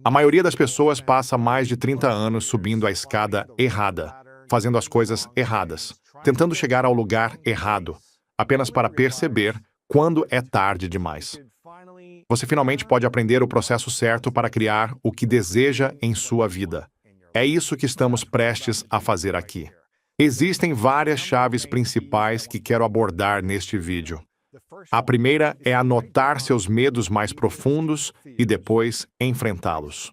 A maioria das pessoas passa mais de 30 anos subindo a escada errada, fazendo as coisas erradas, tentando chegar ao lugar errado, apenas para perceber quando é tarde demais. Você finalmente pode aprender o processo certo para criar o que deseja em sua vida. É isso que estamos prestes a fazer aqui. Existem várias chaves principais que quero abordar neste vídeo. A primeira é anotar seus medos mais profundos e depois enfrentá-los.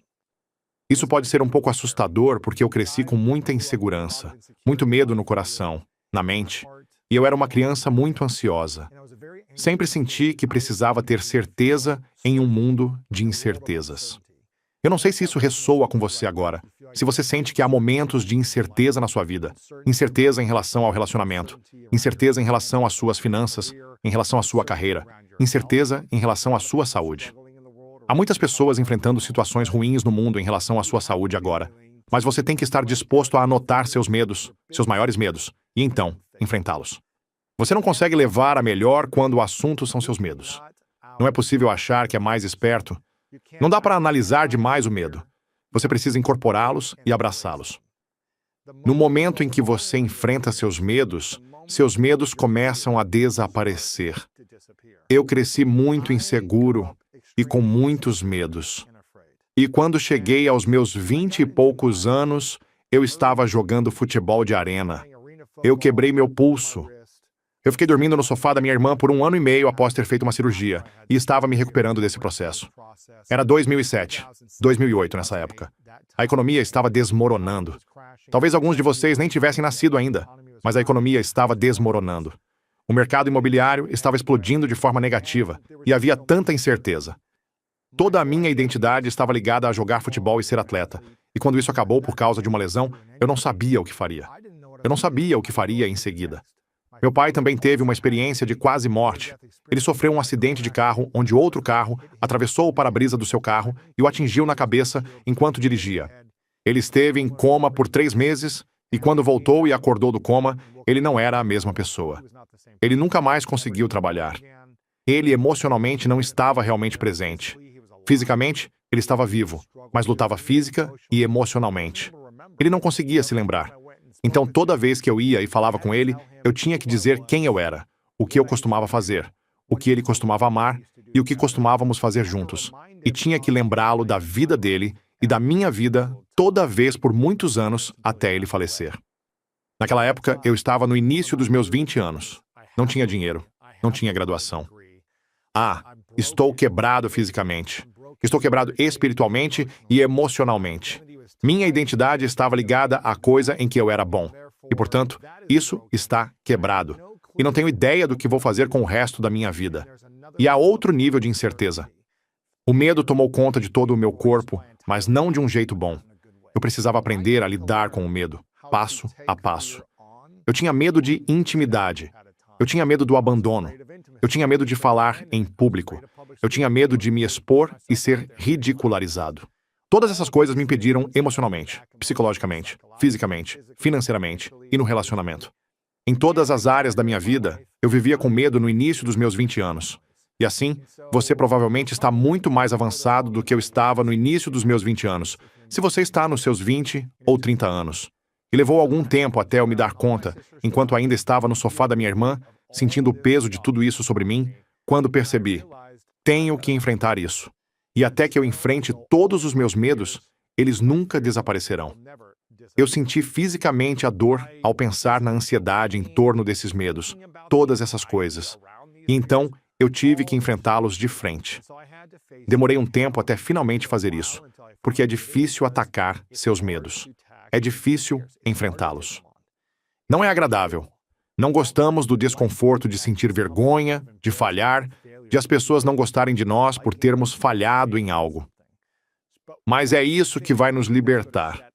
Isso pode ser um pouco assustador porque eu cresci com muita insegurança, muito medo no coração, na mente, e eu era uma criança muito ansiosa. Sempre senti que precisava ter certeza em um mundo de incertezas. Eu não sei se isso ressoa com você agora. Se você sente que há momentos de incerteza na sua vida, incerteza em relação ao relacionamento, incerteza em relação às suas finanças, em relação à sua carreira, incerteza em relação à sua saúde. Há muitas pessoas enfrentando situações ruins no mundo em relação à sua saúde agora, mas você tem que estar disposto a anotar seus medos, seus maiores medos, e então enfrentá-los. Você não consegue levar a melhor quando o assunto são seus medos. Não é possível achar que é mais esperto. Não dá para analisar demais o medo. Você precisa incorporá-los e abraçá-los. No momento em que você enfrenta seus medos começam a desaparecer. Eu cresci muito inseguro e com muitos medos. E quando cheguei aos meus 20 e poucos anos, eu estava jogando futebol de arena. Eu quebrei meu pulso. Eu fiquei dormindo no sofá da minha irmã por 1 ano e meio após ter feito uma cirurgia, e estava me recuperando desse processo. Era 2007, 2008 nessa época. A economia estava desmoronando. Talvez alguns de vocês nem tivessem nascido ainda, mas a economia estava desmoronando. O mercado imobiliário estava explodindo de forma negativa, e havia tanta incerteza. Toda a minha identidade estava ligada a jogar futebol e ser atleta, e quando isso acabou por causa de uma lesão, eu não sabia o que faria. Eu não sabia o que faria em seguida. Meu pai também teve uma experiência de quase morte. Ele sofreu um acidente de carro onde outro carro atravessou o para-brisa do seu carro e o atingiu na cabeça enquanto dirigia. Ele esteve em coma por 3 meses e quando voltou e acordou do coma, ele não era a mesma pessoa. Ele nunca mais conseguiu trabalhar. Ele emocionalmente não estava realmente presente. Fisicamente, ele estava vivo, mas lutava física e emocionalmente. Ele não conseguia se lembrar. Então, toda vez que eu ia e falava com ele, eu tinha que dizer quem eu era, o que eu costumava fazer, o que ele costumava amar e o que costumávamos fazer juntos. E tinha que lembrá-lo da vida dele e da minha vida toda vez por muitos anos até ele falecer. Naquela época, eu estava no início dos meus 20 anos. Não tinha dinheiro, não tinha graduação. Estou quebrado fisicamente. Estou quebrado espiritualmente e emocionalmente. Minha identidade estava ligada à coisa em que eu era bom. E, portanto, isso está quebrado. E não tenho ideia do que vou fazer com o resto da minha vida. E há outro nível de incerteza. O medo tomou conta de todo o meu corpo, mas não de um jeito bom. Eu precisava aprender a lidar com o medo, passo a passo. Eu tinha medo de intimidade. Eu tinha medo do abandono. Eu tinha medo de falar em público. Eu tinha medo de me expor e ser ridicularizado. Todas essas coisas me impediram emocionalmente, psicologicamente, fisicamente, financeiramente e no relacionamento. Em todas as áreas da minha vida, eu vivia com medo no início dos meus 20 anos. E assim, você provavelmente está muito mais avançado do que eu estava no início dos meus 20 anos, se você está nos seus 20 ou 30 anos. E levou algum tempo até eu me dar conta, enquanto ainda estava no sofá da minha irmã, sentindo o peso de tudo isso sobre mim, quando percebi, tenho que enfrentar isso. E até que eu enfrente todos os meus medos, eles nunca desaparecerão. Eu senti fisicamente a dor ao pensar na ansiedade em torno desses medos, todas essas coisas. E então, eu tive que enfrentá-los de frente. Demorei um tempo até finalmente fazer isso, porque é difícil atacar seus medos. É difícil enfrentá-los. Não é agradável. Não gostamos do desconforto de sentir vergonha, de falhar, de as pessoas não gostarem de nós por termos falhado em algo. Mas é isso que vai nos libertar.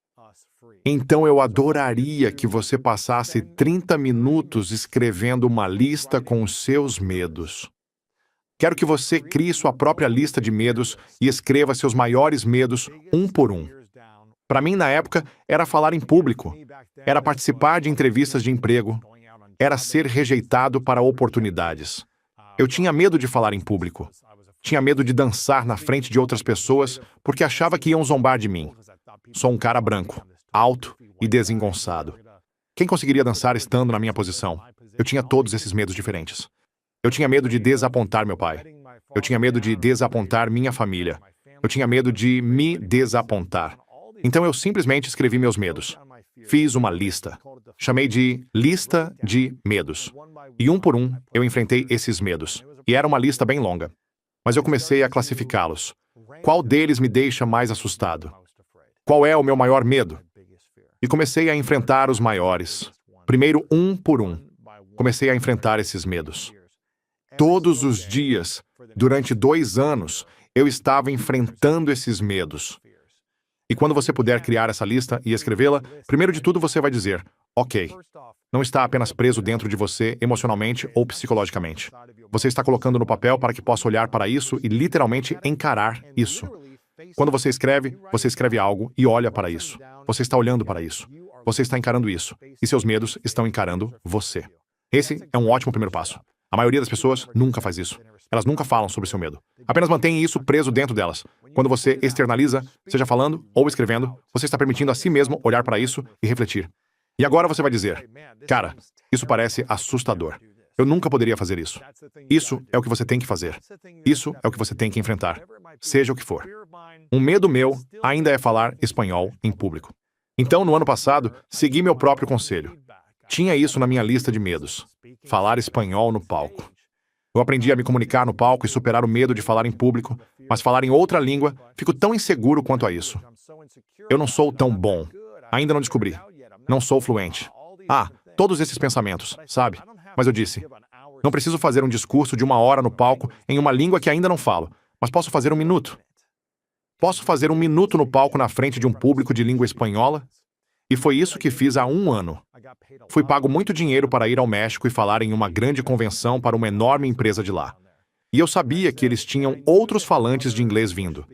Então eu adoraria que você passasse 30 minutos escrevendo uma lista com os seus medos. Quero que você crie sua própria lista de medos e escreva seus maiores medos um por um. Para mim, na época, era falar em público, era participar de entrevistas de emprego, era ser rejeitado para oportunidades. Eu tinha medo de falar em público. Tinha medo de dançar na frente de outras pessoas porque achava que iam zombar de mim. Sou um cara branco, alto e desengonçado. Quem conseguiria dançar estando na minha posição? Eu tinha todos esses medos diferentes. Eu tinha medo de desapontar meu pai. Eu tinha medo de desapontar minha família. Eu tinha medo de me desapontar. Então eu simplesmente escrevi meus medos. Fiz uma lista. Chamei de lista de medos. E um por um, eu enfrentei esses medos. E era uma lista bem longa. Mas eu comecei a classificá-los. Qual deles me deixa mais assustado? Qual é o meu maior medo? E comecei a enfrentar os maiores. Primeiro, um por um. Comecei a enfrentar esses medos. Todos os dias, durante 2 anos, eu estava enfrentando esses medos. E quando você puder criar essa lista e escrevê-la, primeiro de tudo você vai dizer, ok, não está apenas preso dentro de você emocionalmente ou psicologicamente. Você está colocando no papel para que possa olhar para isso e literalmente encarar isso. Quando você escreve algo e olha para isso. Você está olhando para isso. Você está encarando isso. E seus medos estão encarando você. Esse é um ótimo primeiro passo. A maioria das pessoas nunca faz isso. Elas nunca falam sobre seu medo. Apenas mantêm isso preso dentro delas. Quando você externaliza, seja falando ou escrevendo, você está permitindo a si mesmo olhar para isso e refletir. E agora você vai dizer, cara, isso parece assustador. Eu nunca poderia fazer isso. Isso é o que você tem que fazer. Isso é o que você tem que enfrentar. Seja o que for. Um medo meu ainda é falar espanhol em público. Então, no ano passado, segui meu próprio conselho. Tinha isso na minha lista de medos. Falar espanhol no palco. Eu aprendi a me comunicar no palco e superar o medo de falar em público, mas falar em outra língua, fico tão inseguro quanto a isso. Eu não sou tão bom. Ainda não descobri. Não sou fluente. Todos esses pensamentos, sabe? Mas eu disse, não preciso fazer um discurso de 1 hora no palco em uma língua que ainda não falo, mas posso fazer 1 minuto. Posso fazer 1 minuto no palco na frente de um público de língua espanhola? E foi isso que fiz há 1 ano. Fui pago muito dinheiro para ir ao México e falar em uma grande convenção para uma enorme empresa de lá. E eu sabia que eles tinham outros falantes de inglês vindo.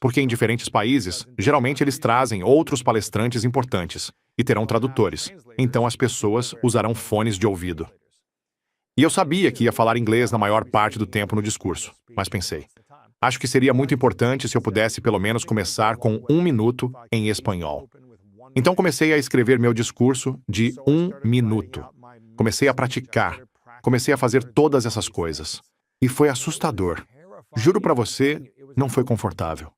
Porque em diferentes países, geralmente eles trazem outros palestrantes importantes e terão tradutores. Então as pessoas usarão fones de ouvido. E eu sabia que ia falar inglês na maior parte do tempo no discurso, mas pensei, acho que seria muito importante se eu pudesse pelo menos começar com 1 minuto em espanhol. Então comecei a escrever meu discurso de 1 minuto. Comecei a praticar. Comecei a fazer todas essas coisas. E foi assustador. Juro pra você, não foi confortável.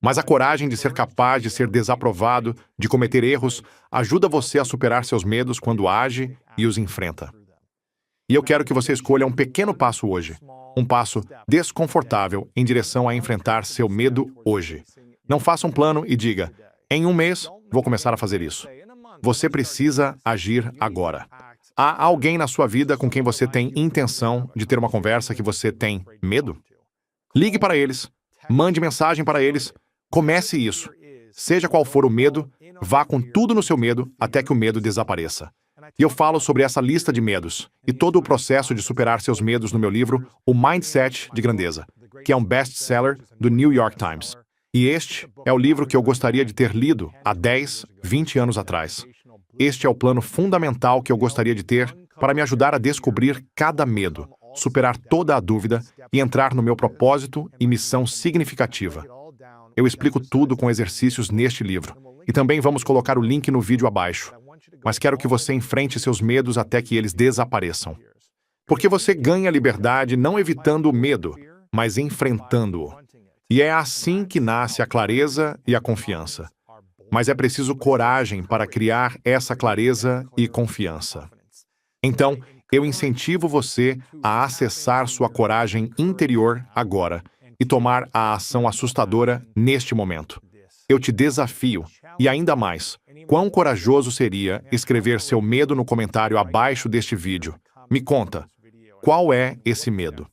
Mas a coragem de ser capaz de ser desaprovado, de cometer erros, ajuda você a superar seus medos quando age e os enfrenta. E eu quero que você escolha um pequeno passo hoje. Um passo desconfortável em direção a enfrentar seu medo hoje. Não faça um plano e diga, em 1 mês, vou começar a fazer isso. Você precisa agir agora. Há alguém na sua vida com quem você tem intenção de ter uma conversa que você tem medo? Ligue para eles. Mande mensagem para eles. Comece isso. Seja qual for o medo, vá com tudo no seu medo até que o medo desapareça. E eu falo sobre essa lista de medos e todo o processo de superar seus medos no meu livro, O Mindset de Grandeza, que é um best-seller do New York Times. E este é o livro que eu gostaria de ter lido há 10, 20 anos atrás. Este é o plano fundamental que eu gostaria de ter para me ajudar a descobrir cada medo, superar toda a dúvida e entrar no meu propósito e missão significativa. Eu explico tudo com exercícios neste livro. E também vamos colocar o link no vídeo abaixo. Mas quero que você enfrente seus medos até que eles desapareçam. Porque você ganha liberdade não evitando o medo, mas enfrentando-o. E é assim que nasce a clareza e a confiança. Mas é preciso coragem para criar essa clareza e confiança. Então, eu incentivo você a acessar sua coragem interior agora e tomar a ação assustadora neste momento. Eu te desafio, e ainda mais, quão corajoso seria escrever seu medo no comentário abaixo deste vídeo. Me conta, qual é esse medo?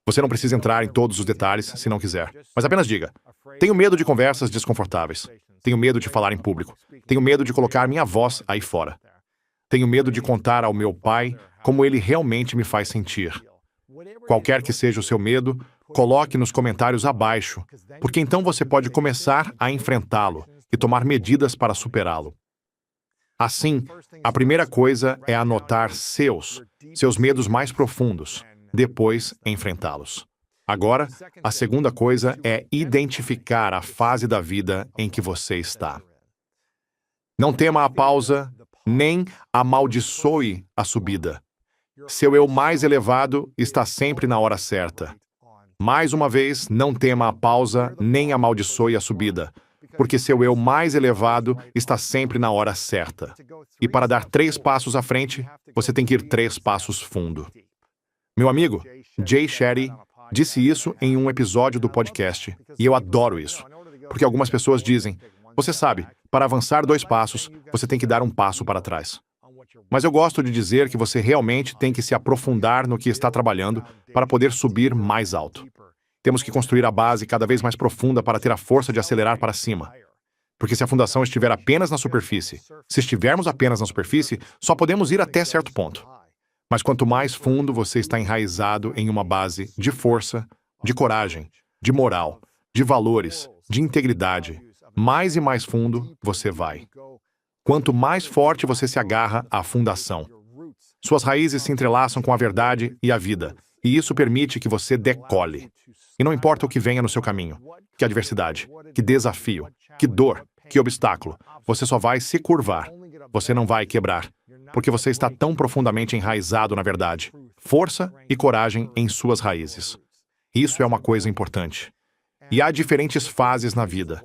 Você não precisa entrar em todos os detalhes se não quiser, mas apenas diga, tenho medo de conversas desconfortáveis. Tenho medo de falar em público. Tenho medo de colocar minha voz aí fora. Tenho medo de contar ao meu pai como ele realmente me faz sentir. Qualquer que seja o seu medo, coloque nos comentários abaixo, porque então você pode começar a enfrentá-lo e tomar medidas para superá-lo. Assim, a primeira coisa é anotar seus medos mais profundos, depois enfrentá-los. Agora, a segunda coisa é identificar a fase da vida em que você está. Não tema a pausa, nem amaldiçoe a subida. Seu eu mais elevado está sempre na hora certa. Mais uma vez, não tema a pausa, nem amaldiçoe a subida, porque seu eu mais elevado está sempre na hora certa. E para dar 3 passos à frente, você tem que ir 3 passos fundo. Meu amigo, Jay Shetty, disse isso em um episódio do podcast, e eu adoro isso, porque algumas pessoas dizem, você sabe, para avançar 2 passos, você tem que dar 1 passo para trás. Mas eu gosto de dizer que você realmente tem que se aprofundar no que está trabalhando para poder subir mais alto. Temos que construir a base cada vez mais profunda para ter a força de acelerar para cima. Porque se a fundação estiver apenas na superfície, se estivermos apenas na superfície, só podemos ir até certo ponto. Mas quanto mais fundo você está enraizado em uma base de força, de coragem, de moral, de valores, de integridade, mais e mais fundo você vai. Quanto mais forte você se agarra à fundação. Suas raízes se entrelaçam com a verdade e a vida, e isso permite que você decole. E não importa o que venha no seu caminho, que adversidade, que desafio, que dor, que obstáculo, você só vai se curvar. Você não vai quebrar, porque você está tão profundamente enraizado na verdade, força e coragem em suas raízes. Isso é uma coisa importante. E há diferentes fases na vida.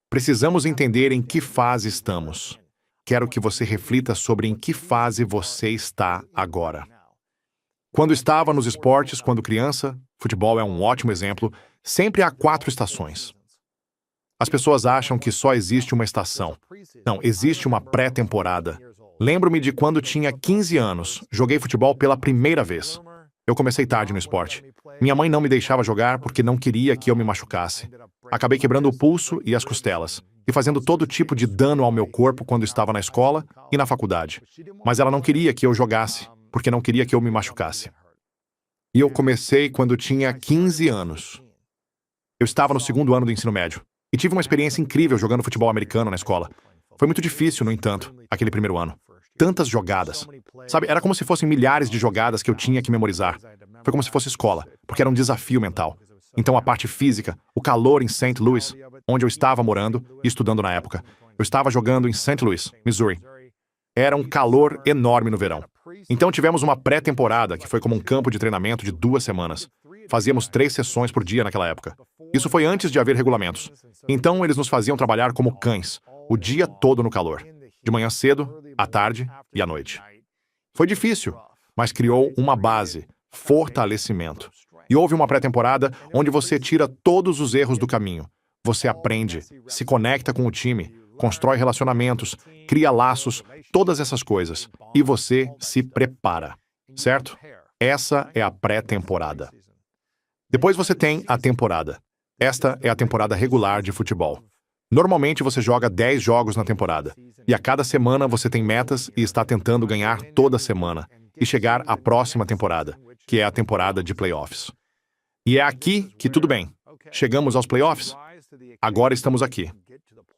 Precisamos entender em que fase estamos. Quero que você reflita sobre em que fase você está agora. Quando estava nos esportes, quando criança, futebol é um ótimo exemplo, sempre há 4 estações. As pessoas acham que só existe uma estação. Não, existe uma pré-temporada. Lembro-me de quando tinha 15 anos, joguei futebol pela primeira vez. Eu comecei tarde no esporte. Minha mãe não me deixava jogar porque não queria que eu me machucasse. Acabei quebrando o pulso e as costelas, e fazendo todo tipo de dano ao meu corpo quando estava na escola e na faculdade. Mas ela não queria que eu jogasse, porque não queria que eu me machucasse. E eu comecei quando tinha 15 anos. Eu estava no 2º ano do ensino médio, e tive uma experiência incrível jogando futebol americano na escola. Foi muito difícil, no entanto, aquele primeiro ano. Tantas jogadas. Sabe, era como se fossem milhares de jogadas que eu tinha que memorizar. Foi como se fosse escola, porque era um desafio mental. Então a parte física, o calor em St. Louis, onde eu estava morando e estudando na época. Eu estava jogando em St. Louis, Missouri. Era um calor enorme no verão. Então tivemos uma pré-temporada, que foi como um campo de treinamento de 2 semanas. Fazíamos 3 sessões por dia naquela época. Isso foi antes de haver regulamentos. Então eles nos faziam trabalhar como cães, o dia todo no calor. De manhã cedo, à tarde e à noite. Foi difícil, mas criou uma base, fortalecimento. E houve uma pré-temporada onde você tira todos os erros do caminho. Você aprende, se conecta com o time, constrói relacionamentos, cria laços, todas essas coisas. E você se prepara, certo? Essa é a pré-temporada. Depois você tem a temporada. Esta é a temporada regular de futebol. Normalmente você joga 10 jogos na temporada. E a cada semana você tem metas e está tentando ganhar toda semana e chegar à próxima temporada, que é a temporada de playoffs. E é aqui que tudo bem. Chegamos aos playoffs? Agora estamos aqui.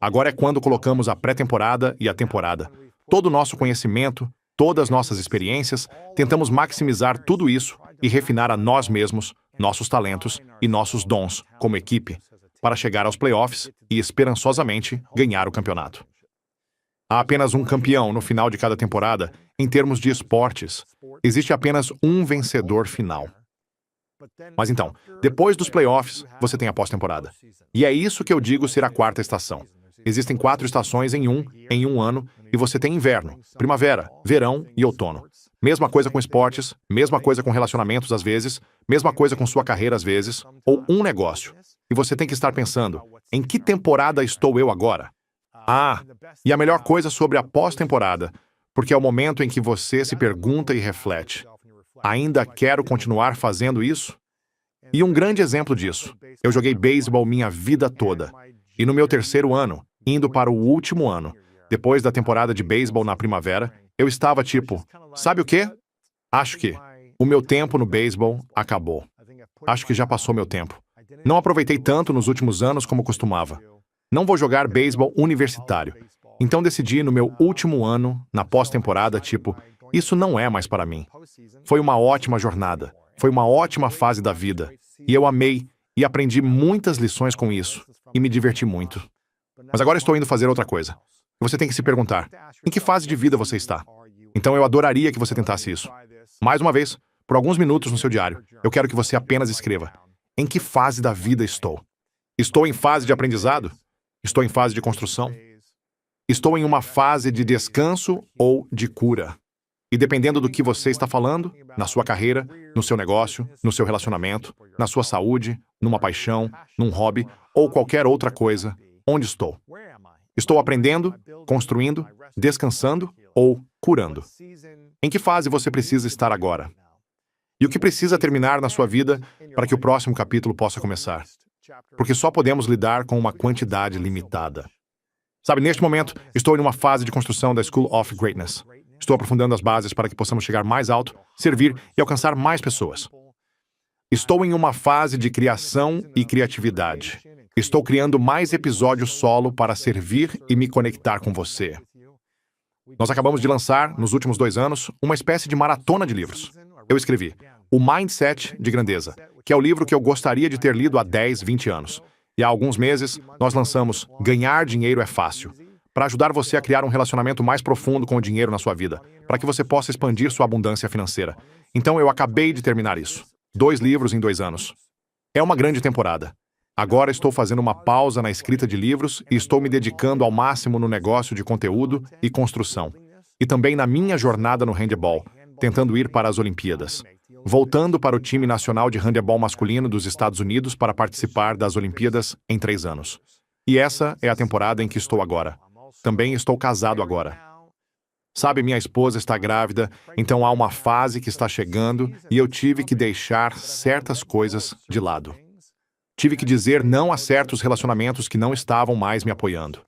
Agora é quando colocamos a pré-temporada e a temporada. Todo o nosso conhecimento, todas as nossas experiências, tentamos maximizar tudo isso e refinar a nós mesmos, nossos talentos e nossos dons como equipe, para chegar aos playoffs e esperançosamente ganhar o campeonato. Há apenas um campeão no final de cada temporada. Em termos de esportes, existe apenas um vencedor final. Mas então, depois dos playoffs, você tem a pós-temporada. E é isso que eu digo ser a 4ª estação. Existem 4 estações em um ano, e você tem inverno, primavera, verão e outono. Mesma coisa com esportes, mesma coisa com relacionamentos às vezes, mesma coisa com sua carreira às vezes, ou um negócio. E você tem que estar pensando, em que temporada estou eu agora? E a melhor coisa sobre a pós-temporada, porque é o momento em que você se pergunta e reflete. Ainda quero continuar fazendo isso? E um grande exemplo disso. Eu joguei beisebol minha vida toda. E no meu 3º ano, indo para o último ano, depois da temporada de beisebol na primavera, eu estava tipo, sabe o quê? Acho que o meu tempo no beisebol acabou. Acho que já passou meu tempo. Não aproveitei tanto nos últimos anos como costumava. Não vou jogar beisebol universitário. Então decidi no meu último ano, na pós-temporada, tipo, isso não é mais para mim. Foi uma ótima jornada. Foi uma ótima fase da vida. e eu amei e aprendi muitas lições com isso e me diverti muito. Mas agora estou indo fazer outra coisa. Você tem que se perguntar, em que fase de vida você está? Então eu adoraria que você tentasse isso. Mais uma vez, por alguns minutos no seu diário, eu quero que você apenas escreva, em que fase da vida estou? Estou em fase de aprendizado? Estou em fase de construção? Estou em uma fase de descanso ou de cura? E dependendo do que você está falando, na sua carreira, no seu negócio, no seu relacionamento, na sua saúde, numa paixão, num hobby ou qualquer outra coisa, onde estou? Estou aprendendo, construindo, descansando ou curando? Em que fase você precisa estar agora? E o que precisa terminar na sua vida para que o próximo capítulo possa começar? Porque só podemos lidar com uma quantidade limitada. Sabe, neste momento, estou em uma fase de construção da School of Greatness. Estou aprofundando as bases para que possamos chegar mais alto, servir e alcançar mais pessoas. Estou em uma fase de criação e criatividade. Estou criando mais episódios solo para servir e me conectar com você. Nós acabamos de lançar, nos últimos 2 anos, uma espécie de maratona de livros. Eu escrevi O Mindset de Grandeza, que é o livro que eu gostaria de ter lido há 10, 20 anos. E há alguns meses, nós lançamos Ganhar Dinheiro é Fácil, para ajudar você a criar um relacionamento mais profundo com o dinheiro na sua vida, para que você possa expandir sua abundância financeira. Então eu acabei de terminar isso. 2 livros em 2 anos. É uma grande temporada. Agora estou fazendo uma pausa na escrita de livros e estou me dedicando ao máximo no negócio de conteúdo e construção. E também na minha jornada no handebol, tentando ir para as Olimpíadas. Voltando para o time nacional de handebol masculino dos Estados Unidos para participar das Olimpíadas em 3 anos. E essa é a temporada em que estou agora. Também estou casado agora. Sabe, minha esposa está grávida, então há uma fase que está chegando e eu tive que deixar certas coisas de lado. Tive que dizer não a certos relacionamentos que não estavam mais me apoiando.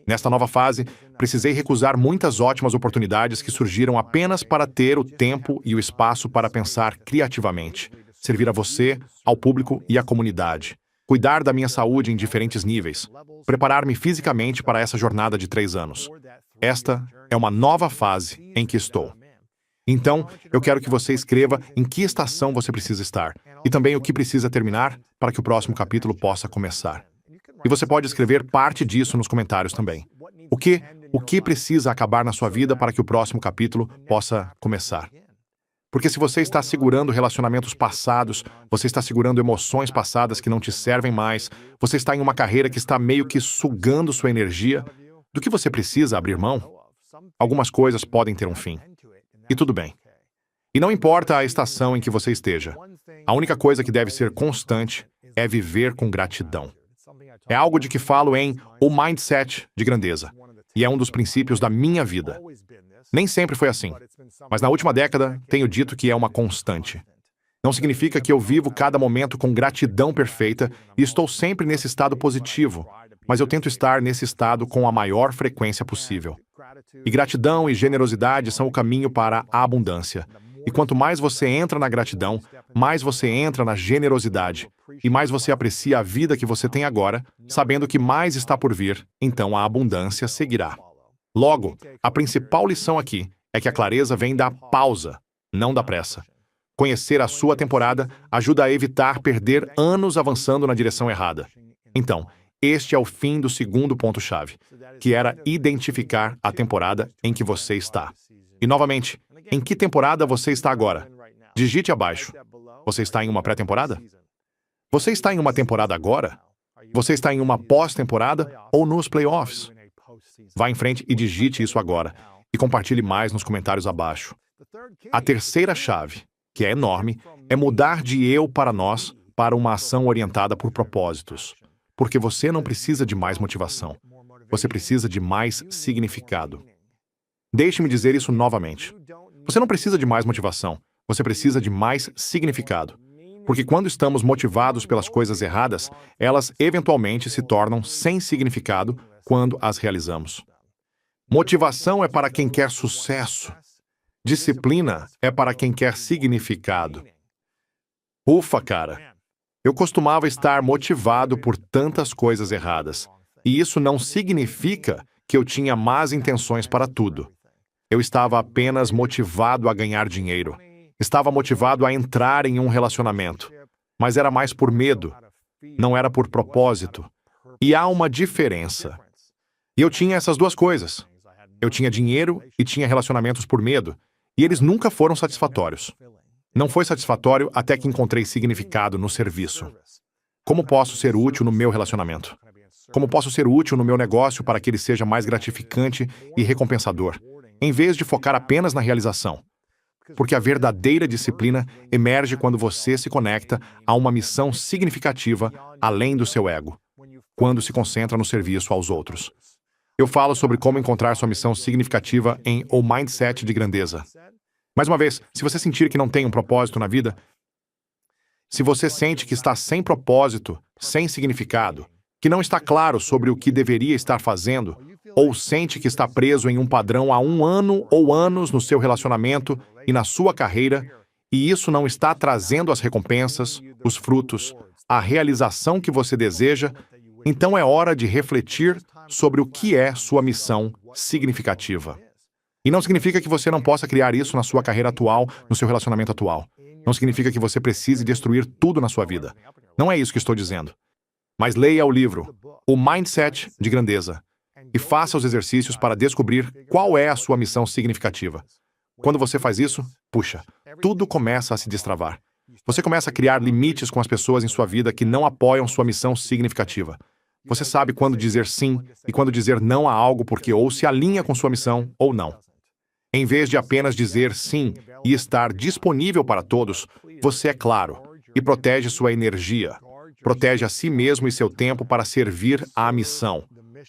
Nesta nova fase, precisei recusar muitas ótimas oportunidades que surgiram apenas para ter o tempo e o espaço para pensar criativamente, servir a você, ao público e à comunidade, cuidar da minha saúde em diferentes níveis, preparar-me fisicamente para essa jornada de 3 anos. Esta é uma nova fase em que estou. Então, eu quero que você escreva em que estação você precisa estar e também o que precisa terminar para que o próximo capítulo possa começar. E você pode escrever parte disso nos comentários também. O que precisa acabar na sua vida para que o próximo capítulo possa começar? Porque se você está segurando relacionamentos passados, você está segurando emoções passadas que não te servem mais, você está em uma carreira que está meio que sugando sua energia, do que você precisa abrir mão? Algumas coisas podem ter um fim. E tudo bem. E não importa a estação em que você esteja, a única coisa que deve ser constante é viver com gratidão. É algo de que falo em O Mindset de Grandeza, e é um dos princípios da minha vida. Nem sempre foi assim, mas na última década tenho dito que é uma constante. Não significa que eu vivo cada momento com gratidão perfeita e estou sempre nesse estado positivo, mas eu tento estar nesse estado com a maior frequência possível. E gratidão e generosidade são o caminho para a abundância. E quanto mais você entra na gratidão, mais você entra na generosidade, e mais você aprecia a vida que você tem agora, sabendo que mais está por vir, então a abundância seguirá. Logo, a principal lição aqui é que a clareza vem da pausa, não da pressa. Conhecer a sua temporada ajuda a evitar perder anos avançando na direção errada. Então, este é o fim do segundo ponto-chave, que era identificar a temporada em que você está. E, novamente, em que temporada você está agora? Digite abaixo. Você está em uma pré-temporada? Você está em uma temporada agora? Você está em uma pós-temporada ou nos playoffs? Vá em frente e digite isso agora, e compartilhe mais nos comentários abaixo. A terceira chave, que é enorme, é mudar de eu para nós para uma ação orientada por propósitos. Porque você não precisa de mais motivação. Você precisa de mais significado. Deixe-me dizer isso novamente. Você não precisa de mais motivação. Você precisa de mais significado. Porque quando estamos motivados pelas coisas erradas, elas eventualmente se tornam sem significado quando as realizamos. Motivação é para quem quer sucesso. Disciplina é para quem quer significado. Ufa, cara! Eu costumava estar motivado por tantas coisas erradas, e isso não significa que eu tinha más intenções para tudo. Eu estava apenas motivado a ganhar dinheiro. Estava motivado a entrar em um relacionamento. mas era mais por medo, não era por propósito. E há uma diferença. E eu tinha essas duas coisas. Eu tinha dinheiro e tinha relacionamentos por medo, e eles nunca foram satisfatórios. Não foi satisfatório até que encontrei significado no serviço. Como posso ser útil no meu relacionamento? Como posso ser útil no meu negócio para que ele seja mais gratificante e recompensador, em vez de focar apenas na realização? Porque a verdadeira disciplina emerge quando você se conecta a uma missão significativa além do seu ego, quando se concentra no serviço aos outros. Eu falo sobre como encontrar sua missão significativa em O Mindset de Grandeza. Mais uma vez, se você sentir que não tem um propósito na vida, se você sente que está sem propósito, sem significado, que não está claro sobre o que deveria estar fazendo, ou sente que está preso em um padrão há um ano ou anos no seu relacionamento e na sua carreira, e isso não está trazendo as recompensas, os frutos, a realização que você deseja, então é hora de refletir sobre o que é sua missão significativa. E não significa que você não possa criar isso na sua carreira atual, no seu relacionamento atual. Não significa que você precise destruir tudo na sua vida. Não é isso que estou dizendo. Mas leia o livro, O Mindset de Grandeza, e faça os exercícios para descobrir qual é a sua missão significativa. Quando você faz isso, puxa, tudo começa a se destravar. Você começa a criar limites com as pessoas em sua vida que não apoiam sua missão significativa. Você sabe quando dizer sim e quando dizer não a algo porque ou se alinha com sua missão ou não. Em vez de apenas dizer sim e estar disponível para todos, você é claro e protege sua energia. Protege a si mesmo e seu tempo para servir à missão,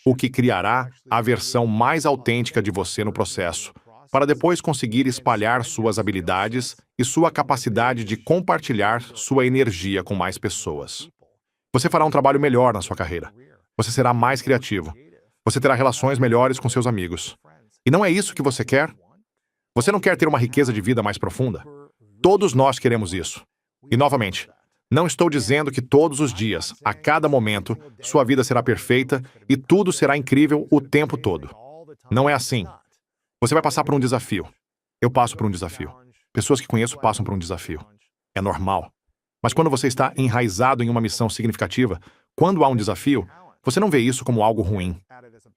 o que criará a versão mais autêntica de você no processo, para depois conseguir espalhar suas habilidades e sua capacidade de compartilhar sua energia com mais pessoas. Você fará um trabalho melhor na sua carreira. Você será mais criativo. Você terá relações melhores com seus amigos. E não é isso que você quer? Você não quer ter uma riqueza de vida mais profunda? Todos nós queremos isso. E, novamente, não estou dizendo que todos os dias, a cada momento, sua vida será perfeita e tudo será incrível o tempo todo. Não é assim. Você vai passar por um desafio. Eu passo por um desafio. Pessoas que conheço passam por um desafio. É normal. Mas quando você está enraizado em uma missão significativa, quando há um desafio, você não vê isso como algo ruim.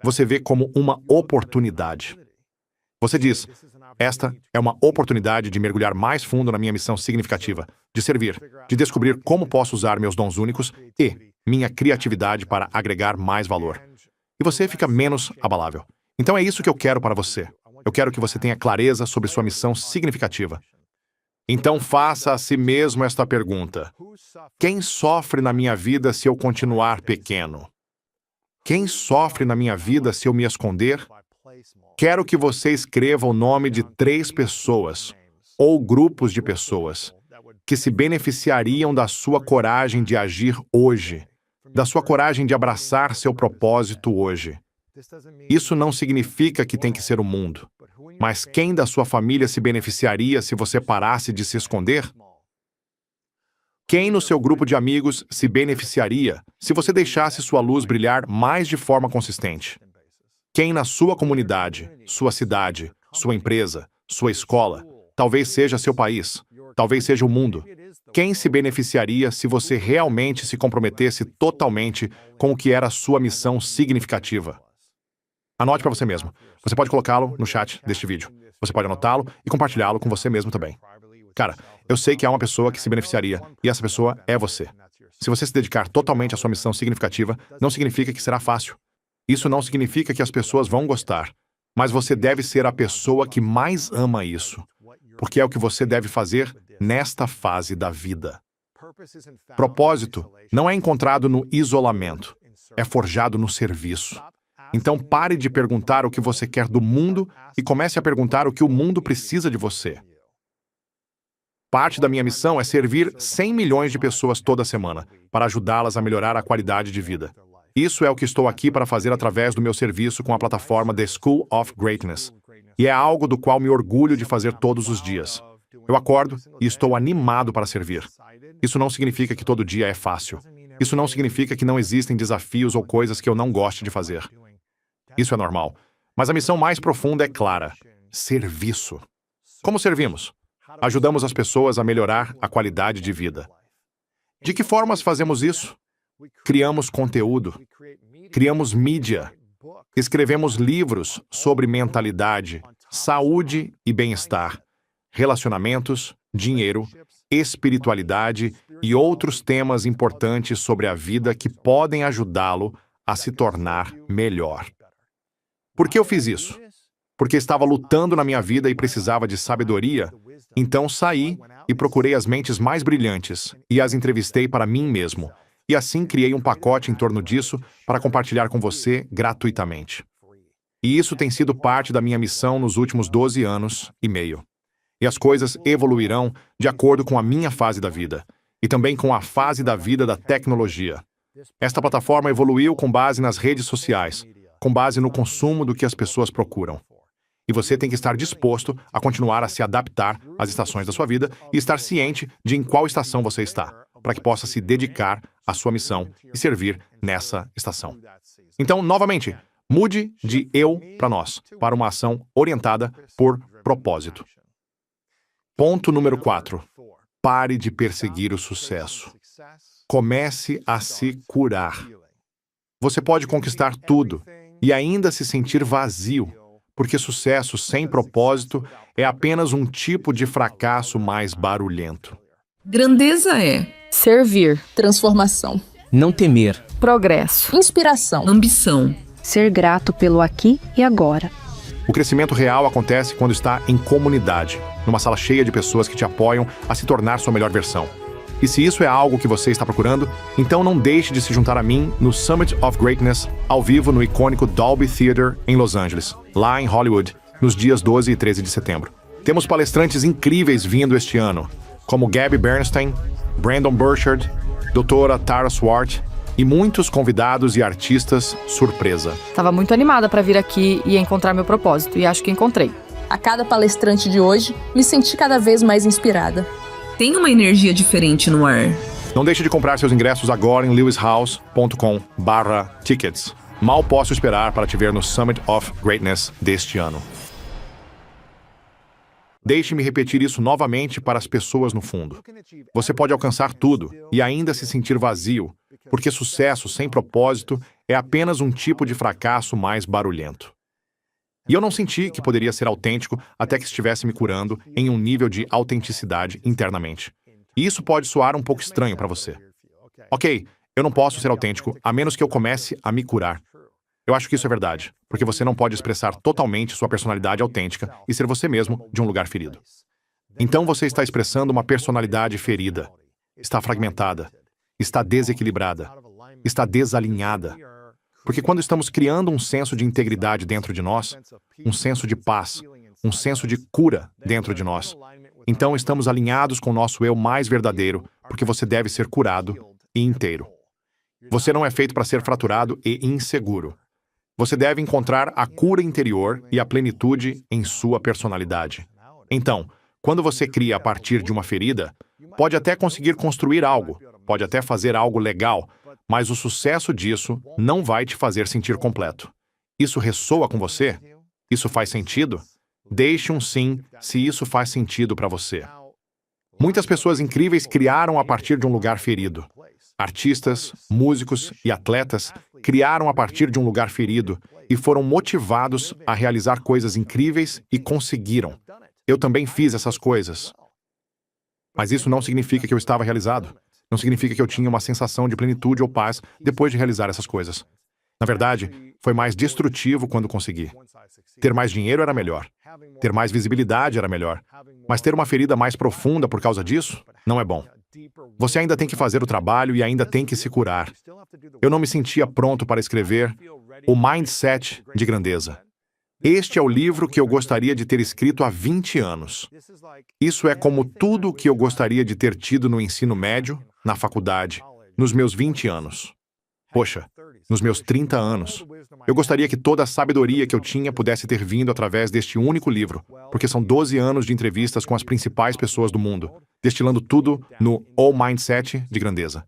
Você vê como uma oportunidade. Você diz, esta é uma oportunidade de mergulhar mais fundo na minha missão significativa, de servir, de descobrir como posso usar meus dons únicos e minha criatividade para agregar mais valor. E você fica menos abalável. Então é isso que eu quero para você. Eu quero que você tenha clareza sobre sua missão significativa. Então faça a si mesmo esta pergunta: quem sofre na minha vida se eu continuar pequeno? Quem sofre na minha vida se eu me esconder? Quero que você escreva o nome de 3 pessoas, ou grupos de pessoas, que se beneficiariam da sua coragem de agir hoje, da sua coragem de abraçar seu propósito hoje. Isso não significa que tem que ser o mundo, mas quem da sua família se beneficiaria se você parasse de se esconder? Quem no seu grupo de amigos se beneficiaria se você deixasse sua luz brilhar mais de forma consistente? Quem na sua comunidade, sua cidade, sua empresa, sua escola, talvez seja seu país, talvez seja o mundo, quem se beneficiaria se você realmente se comprometesse totalmente com o que era a sua missão significativa? Anote para você mesmo. Você pode colocá-lo no chat deste vídeo. Você pode anotá-lo e compartilhá-lo com você mesmo também. Cara, eu sei que há uma pessoa que se beneficiaria, e essa pessoa é você. Se você se dedicar totalmente à sua missão significativa, não significa que será fácil. Isso não significa que as pessoas vão gostar, mas você deve ser a pessoa que mais ama isso, porque é o que você deve fazer nesta fase da vida. Propósito não é encontrado no isolamento, é forjado no serviço. Então pare de perguntar o que você quer do mundo e comece a perguntar o que o mundo precisa de você. Parte da minha missão é servir 100 milhões de pessoas toda semana, para ajudá-las a melhorar a qualidade de vida. Isso é o que estou aqui para fazer através do meu serviço com a plataforma The School of Greatness. E é algo do qual me orgulho de fazer todos os dias. Eu acordo e estou animado para servir. Isso não significa que todo dia é fácil. Isso não significa que não existem desafios ou coisas que eu não goste de fazer. Isso é normal. Mas a missão mais profunda é clara: serviço. Como servimos? Ajudamos as pessoas a melhorar a qualidade de vida. De que formas fazemos isso? Criamos conteúdo, criamos mídia, escrevemos livros sobre mentalidade, saúde e bem-estar, relacionamentos, dinheiro, espiritualidade e outros temas importantes sobre a vida que podem ajudá-lo a se tornar melhor. Por que eu fiz isso? Porque estava lutando na minha vida e precisava de sabedoria, então saí e procurei as mentes mais brilhantes e as entrevistei para mim mesmo. E assim criei um pacote em torno disso para compartilhar com você gratuitamente. E isso tem sido parte da minha missão nos últimos 12 anos e meio. E as coisas evoluirão de acordo com a minha fase da vida, e também com a fase da vida da tecnologia. Esta plataforma evoluiu com base nas redes sociais, com base no consumo do que as pessoas procuram. E você tem que estar disposto a continuar a se adaptar às estações da sua vida e estar ciente de em qual estação você está, para que possa se dedicar à sua missão e servir nessa estação. Então, novamente, mude de eu para nós, para uma ação orientada por propósito. Ponto número 4. Pare de perseguir o sucesso. Comece a se curar. Você pode conquistar tudo e ainda se sentir vazio, porque sucesso sem propósito é apenas um tipo de fracasso mais barulhento. Grandeza é Servir, Transformação. Não temer. progresso, Inspiração. ambição. ser grato pelo aqui e agora. O crescimento real acontece quando está em comunidade, numa sala cheia de pessoas que te apoiam a se tornar sua melhor versão. E se isso é algo que você está procurando, então não deixe de se juntar a mim no Summit of Greatness, ao vivo no icônico Dolby Theatre, em Los Angeles, lá em Hollywood, nos dias 12 e 13 de setembro. Temos palestrantes incríveis vindo este ano, como Gabby Bernstein, Brandon Burchard, Dra. Tara Swart e muitos convidados e artistas surpresa. Tava muito animada para vir aqui e encontrar meu propósito, e acho que encontrei. A cada palestrante de hoje, me senti cada vez mais inspirada. Tem uma energia diferente no ar. Não deixe de comprar seus ingressos agora em lewishouse.com/tickets. Mal posso esperar para te ver no Summit of Greatness deste ano. Deixe-me repetir isso novamente para as pessoas no fundo. Você pode alcançar tudo e ainda se sentir vazio, porque sucesso sem propósito é apenas um tipo de fracasso mais barulhento. E eu não senti que poderia ser autêntico até que estivesse me curando em um nível de autenticidade internamente. E isso pode soar um pouco estranho para você. Ok, eu não posso ser autêntico a menos que eu comece a me curar. Eu acho que isso é verdade, porque você não pode expressar totalmente sua personalidade autêntica e ser você mesmo de um lugar ferido. Então você está expressando uma personalidade ferida, está fragmentada, está desequilibrada, está desalinhada. Porque quando estamos criando um senso de integridade dentro de nós, um senso de paz, um senso de cura dentro de nós, então estamos alinhados com o nosso eu mais verdadeiro, porque você deve ser curado e inteiro. Você não é feito para ser fraturado e inseguro. Você deve encontrar a cura interior e a plenitude em sua personalidade. Então, quando você cria a partir de uma ferida, pode até conseguir construir algo, pode até fazer algo legal, mas o sucesso disso não vai te fazer sentir completo. Isso ressoa com você? Isso faz sentido? Deixe um sim se isso faz sentido para você. Muitas pessoas incríveis criaram a partir de um lugar ferido. Artistas, músicos e atletas criaram a partir de um lugar ferido e foram motivados a realizar coisas incríveis e conseguiram. Eu também fiz essas coisas. Mas isso não significa que eu estava realizado. Não significa que eu tinha uma sensação de plenitude ou paz depois de realizar essas coisas. Na verdade, foi mais destrutivo quando consegui. Ter mais dinheiro era melhor. Ter mais visibilidade era melhor. Mas ter uma ferida mais profunda por causa disso não é bom. Você ainda tem que fazer o trabalho e ainda tem que se curar. Eu não me sentia pronto para escrever O Mindset de Grandeza. Este é o livro que eu gostaria de ter escrito há 20 anos. Isso é como tudo o que eu gostaria de ter tido no ensino médio, na faculdade, nos meus 20 anos. Poxa, nos meus 30 anos. Eu gostaria que toda a sabedoria que eu tinha pudesse ter vindo através deste único livro, porque são 12 anos de entrevistas com as principais pessoas do mundo, destilando tudo no O Mindset de Grandeza.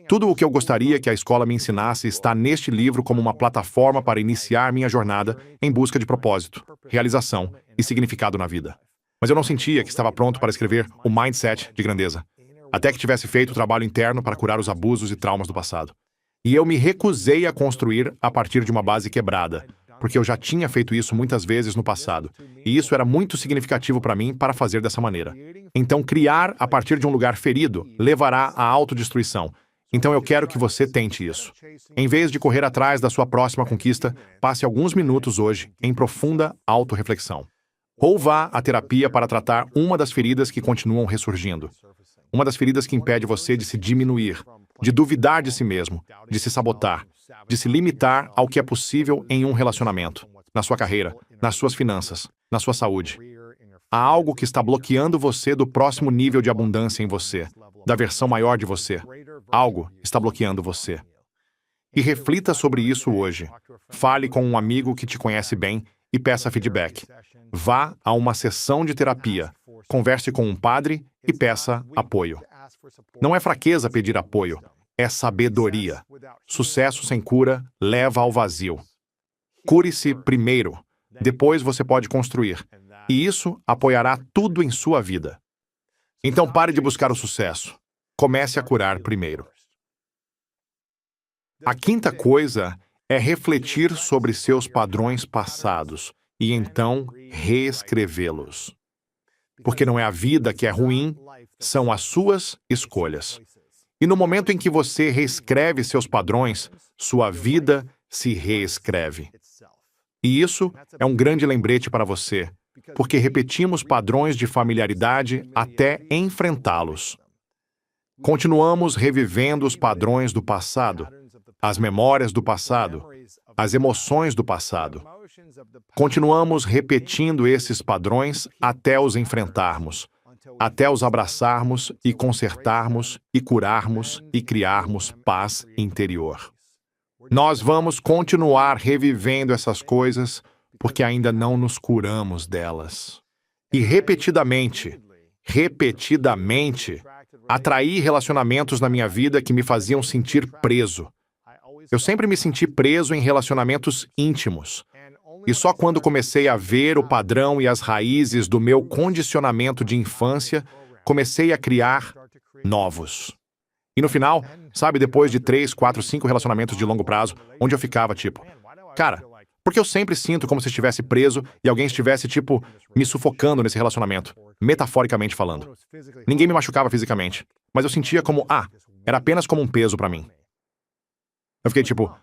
Tudo o que eu gostaria que a escola me ensinasse está neste livro como uma plataforma para iniciar minha jornada em busca de propósito, realização e significado na vida. Mas eu não sentia que estava pronto para escrever O Mindset de Grandeza. até que tivesse feito o trabalho interno para curar os abusos e traumas do passado. E eu me recusei a construir a partir de uma base quebrada, porque eu já tinha feito isso muitas vezes no passado, e isso era muito significativo para mim para fazer dessa maneira. Então, criar a partir de um lugar ferido levará à autodestruição. Então, eu quero que você tente isso. Em vez de correr atrás da sua próxima conquista, passe alguns minutos hoje em profunda autorreflexão. Ou vá à terapia para tratar uma das feridas que continuam ressurgindo. Uma das feridas que impede você de se diminuir, de duvidar de si mesmo, de se sabotar, de se limitar ao que é possível em um relacionamento, na sua carreira, nas suas finanças, na sua saúde. Há algo que está bloqueando você do próximo nível de abundância em você, da versão maior de você. Algo está bloqueando você. E reflita sobre isso hoje. Fale com um amigo que te conhece bem e peça feedback. Vá a uma sessão de terapia, converse com um padre e peça apoio. Não é fraqueza pedir apoio, é sabedoria. Sucesso sem cura leva ao vazio. Cure-se primeiro, depois você pode construir. E isso apoiará tudo em sua vida. Então pare de buscar o sucesso. Comece a curar primeiro. A quinta coisa é refletir sobre seus padrões passados e então reescrevê-los. Porque não é a vida que é ruim, são as suas escolhas. E no momento em que você reescreve seus padrões, sua vida se reescreve. E isso é um grande lembrete para você, porque repetimos padrões de familiaridade até enfrentá-los. Continuamos revivendo os padrões do passado, as memórias do passado, as emoções do passado. Continuamos repetindo esses padrões até os enfrentarmos, até os abraçarmos e consertarmos e curarmos e criarmos paz interior. Nós vamos continuar revivendo essas coisas porque ainda não nos curamos delas. E repetidamente, atraí relacionamentos na minha vida que me faziam sentir preso. Eu sempre me senti preso em relacionamentos íntimos. E só quando comecei a ver o padrão e as raízes do meu condicionamento de infância, comecei a criar novos. E no final, sabe, depois de 3, 4, 5 relacionamentos de longo prazo, onde eu ficava tipo, cara, porque eu sempre sinto como se estivesse preso e alguém estivesse, tipo, me sufocando nesse relacionamento, metaforicamente falando. Ninguém me machucava fisicamente, mas eu sentia como, era apenas como um peso pra mim. Eu fiquei tipo,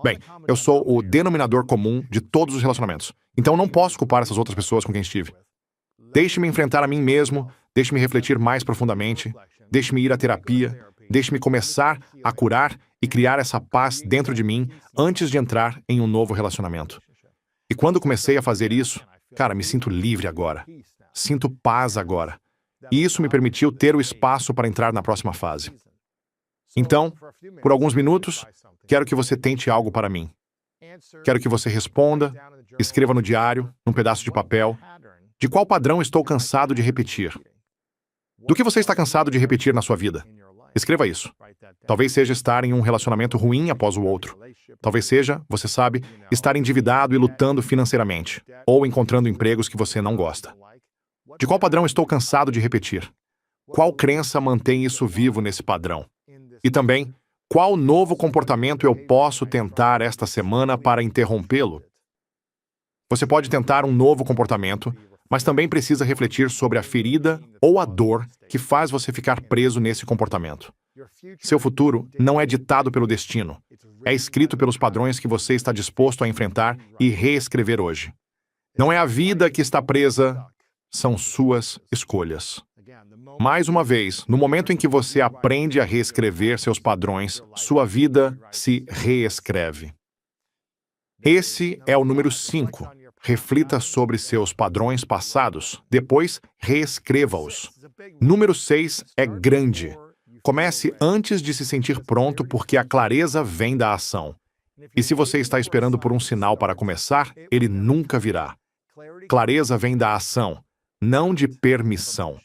bem, eu sou o denominador comum de todos os relacionamentos, então não posso culpar essas outras pessoas com quem estive. Deixe-me enfrentar a mim mesmo, deixe-me refletir mais profundamente, deixe-me ir à terapia, deixe-me começar a curar e criar essa paz dentro de mim antes de entrar em um novo relacionamento. E quando comecei a fazer isso, cara, me sinto livre agora. Sinto paz agora. E isso me permitiu ter o espaço para entrar na próxima fase. Então, por alguns minutos, quero que você tente algo para mim. Quero que você responda, escreva no diário, num pedaço de papel, de qual padrão estou cansado de repetir. Do que você está cansado de repetir na sua vida? Escreva isso. Talvez seja estar em um relacionamento ruim após o outro. Talvez seja, você sabe, estar endividado e lutando financeiramente, ou encontrando empregos que você não gosta. De qual padrão estou cansado de repetir? Qual crença mantém isso vivo nesse padrão? E também, qual novo comportamento eu posso tentar esta semana para interrompê-lo? Você pode tentar um novo comportamento, mas também precisa refletir sobre a ferida ou a dor que faz você ficar preso nesse comportamento. Seu futuro não é ditado pelo destino. É escrito pelos padrões que você está disposto a enfrentar e reescrever hoje. Não é a vida que está presa, são suas escolhas. Mais uma vez, no momento em que você aprende a reescrever seus padrões, sua vida se reescreve. Esse é o número 5. Reflita sobre seus padrões passados, depois reescreva-os. Número 6 é grande. Comece antes de se sentir pronto, porque a clareza vem da ação. E se você está esperando por um sinal para começar, ele nunca virá. Clareza vem da ação, não de permissão.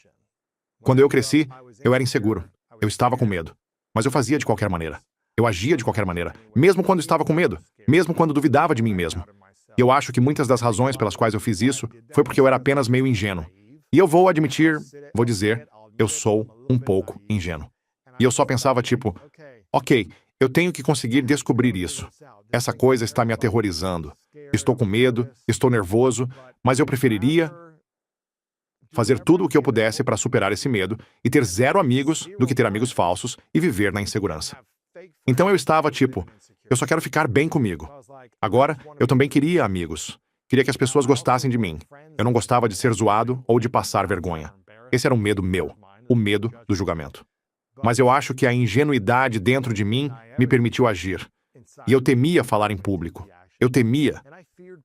Quando eu cresci, eu era inseguro. Eu estava com medo. Mas eu fazia de qualquer maneira. Eu agia de qualquer maneira, mesmo quando estava com medo, mesmo quando duvidava de mim mesmo. Eu acho que muitas das razões pelas quais eu fiz isso foi porque eu era apenas meio ingênuo. E eu vou dizer, eu sou um pouco ingênuo. E eu só pensava tipo, ok, eu tenho que conseguir descobrir isso. Essa coisa está me aterrorizando. Estou com medo, estou nervoso, mas eu preferiria fazer tudo o que eu pudesse para superar esse medo e ter 0 amigos do que ter amigos falsos e viver na insegurança. Então eu estava tipo, eu só quero ficar bem comigo. Agora, eu também queria amigos. Queria que as pessoas gostassem de mim. Eu não gostava de ser zoado ou de passar vergonha. Esse era um medo meu, o medo do julgamento. Mas eu acho que a ingenuidade dentro de mim me permitiu agir. E eu temia falar em público. Eu temia.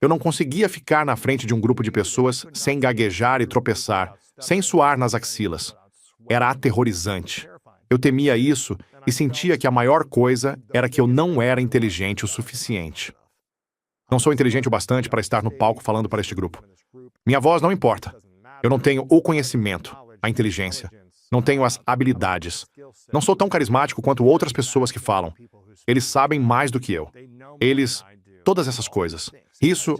Eu não conseguia ficar na frente de um grupo de pessoas sem gaguejar e tropeçar, sem suar nas axilas. Era aterrorizante. Eu temia isso e sentia que a maior coisa era que eu não era inteligente o suficiente. Não sou inteligente o bastante para estar no palco falando para este grupo. Minha voz não importa. Eu não tenho o conhecimento, a inteligência. Não tenho as habilidades. Não sou tão carismático quanto outras pessoas que falam. Eles sabem mais do que eu. Eles... Todas essas coisas. Isso,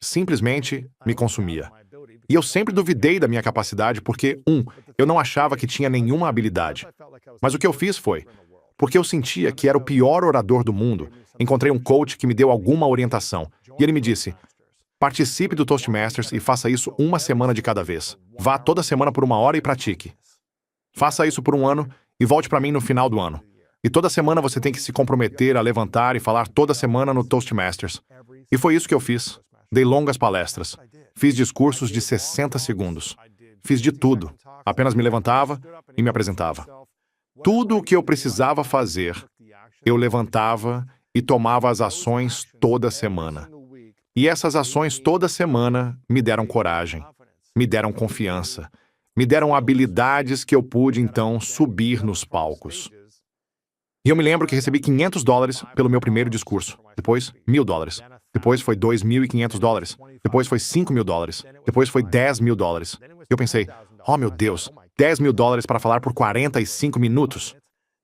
simplesmente me consumia. E eu sempre duvidei da minha capacidade porque, eu não achava que tinha nenhuma habilidade. Mas o que eu fiz foi, porque eu sentia que era o pior orador do mundo, encontrei um coach que me deu alguma orientação. E ele me disse, participe do Toastmasters e faça isso 1 semana de cada vez. Vá toda semana por 1 hora e pratique. Faça isso por 1 ano e volte para mim no final do ano. E toda semana você tem que se comprometer a levantar e falar toda semana no Toastmasters. E foi isso que eu fiz. Dei longas palestras. Fiz discursos de 60 segundos. Fiz de tudo. Apenas me levantava e me apresentava. Tudo o que eu precisava fazer, eu levantava e tomava as ações toda semana. E essas ações toda semana me deram coragem, me deram confiança, me deram habilidades que eu pude então subir nos palcos. E eu me lembro que recebi $500 pelo meu primeiro discurso. Depois, $1.000. Depois foi $2.500. Depois foi $5.000. Depois foi $10.000. E eu pensei, oh meu Deus, $10.000 para falar por 45 minutos.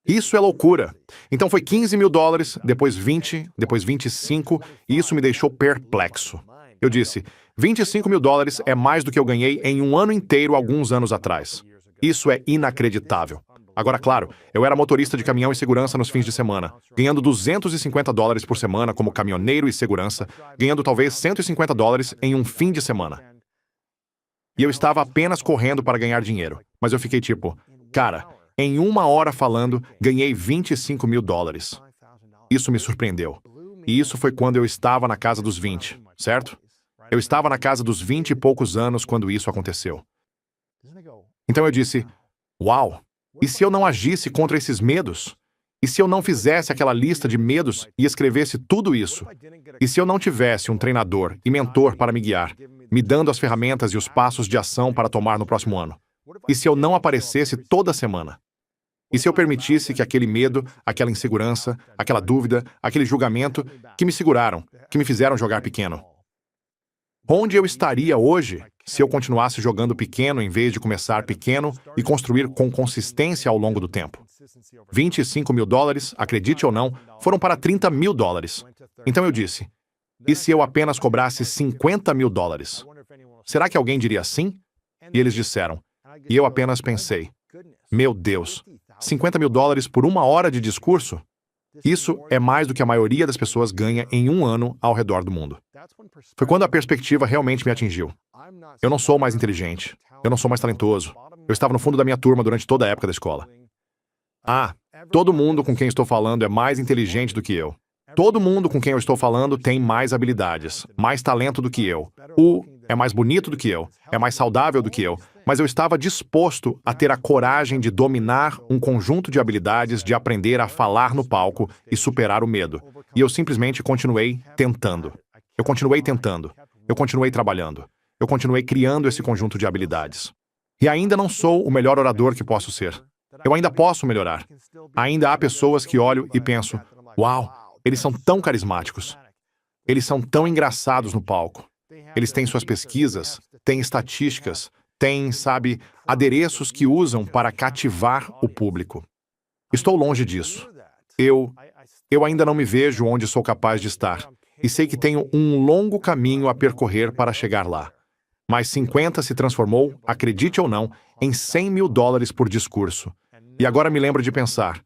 Isso é loucura. Então foi $15.000, depois 20, depois 25, e isso me deixou perplexo. Eu disse, $25.000 é mais do que eu ganhei em um ano inteiro alguns anos atrás. Isso é inacreditável. Agora, claro, eu era motorista de caminhão e segurança nos fins de semana, ganhando $250 por semana como caminhoneiro e segurança, ganhando talvez $150 em um fim de semana. E eu estava apenas correndo para ganhar dinheiro, mas eu fiquei tipo, cara, em 1 hora falando, ganhei $25.000. Isso me surpreendeu. E isso foi quando eu estava na casa dos 20, certo? Eu estava na casa dos 20 e poucos anos quando isso aconteceu. Então eu disse, uau! E se eu não agisse contra esses medos? E se eu não fizesse aquela lista de medos e escrevesse tudo isso? E se eu não tivesse um treinador e mentor para me guiar, me dando as ferramentas e os passos de ação para tomar no próximo ano? E se eu não aparecesse toda semana? E se eu permitisse que aquele medo, aquela insegurança, aquela dúvida, aquele julgamento que me seguraram, que me fizeram jogar pequeno? Onde eu estaria hoje se eu continuasse jogando pequeno em vez de começar pequeno e construir com consistência ao longo do tempo? $25.000, acredite ou não, foram para $30.000. Então eu disse, e se eu apenas cobrasse $50.000? Será que alguém diria sim? E eles disseram. E eu apenas pensei, meu Deus, $50.000 por 1 hora de discurso? Isso é mais do que a maioria das pessoas ganha em um ano ao redor do mundo. Foi quando a perspectiva realmente me atingiu. Eu não sou mais inteligente. Eu não sou mais talentoso. Eu estava no fundo da minha turma durante toda a época da escola. Todo mundo com quem estou falando é mais inteligente do que eu. Todo mundo com quem eu estou falando tem mais habilidades, mais talento do que eu. É mais bonito do que eu, é mais saudável do que eu, mas eu estava disposto a ter a coragem de dominar um conjunto de habilidades, de aprender a falar no palco e superar o medo. E eu simplesmente continuei tentando. Eu continuei tentando. Eu continuei trabalhando. Eu continuei criando esse conjunto de habilidades. E ainda não sou o melhor orador que posso ser. Eu ainda posso melhorar. Ainda há pessoas que olho e penso, uau, eles são tão carismáticos. Eles são tão engraçados no palco. Eles têm suas pesquisas, têm estatísticas, têm, adereços que usam para cativar o público. Estou longe disso. Eu ainda não me vejo onde sou capaz de estar. E sei que tenho um longo caminho a percorrer para chegar lá. Mas 50 se transformou, acredite ou não, em $100.000 por discurso. E agora me lembro de pensar,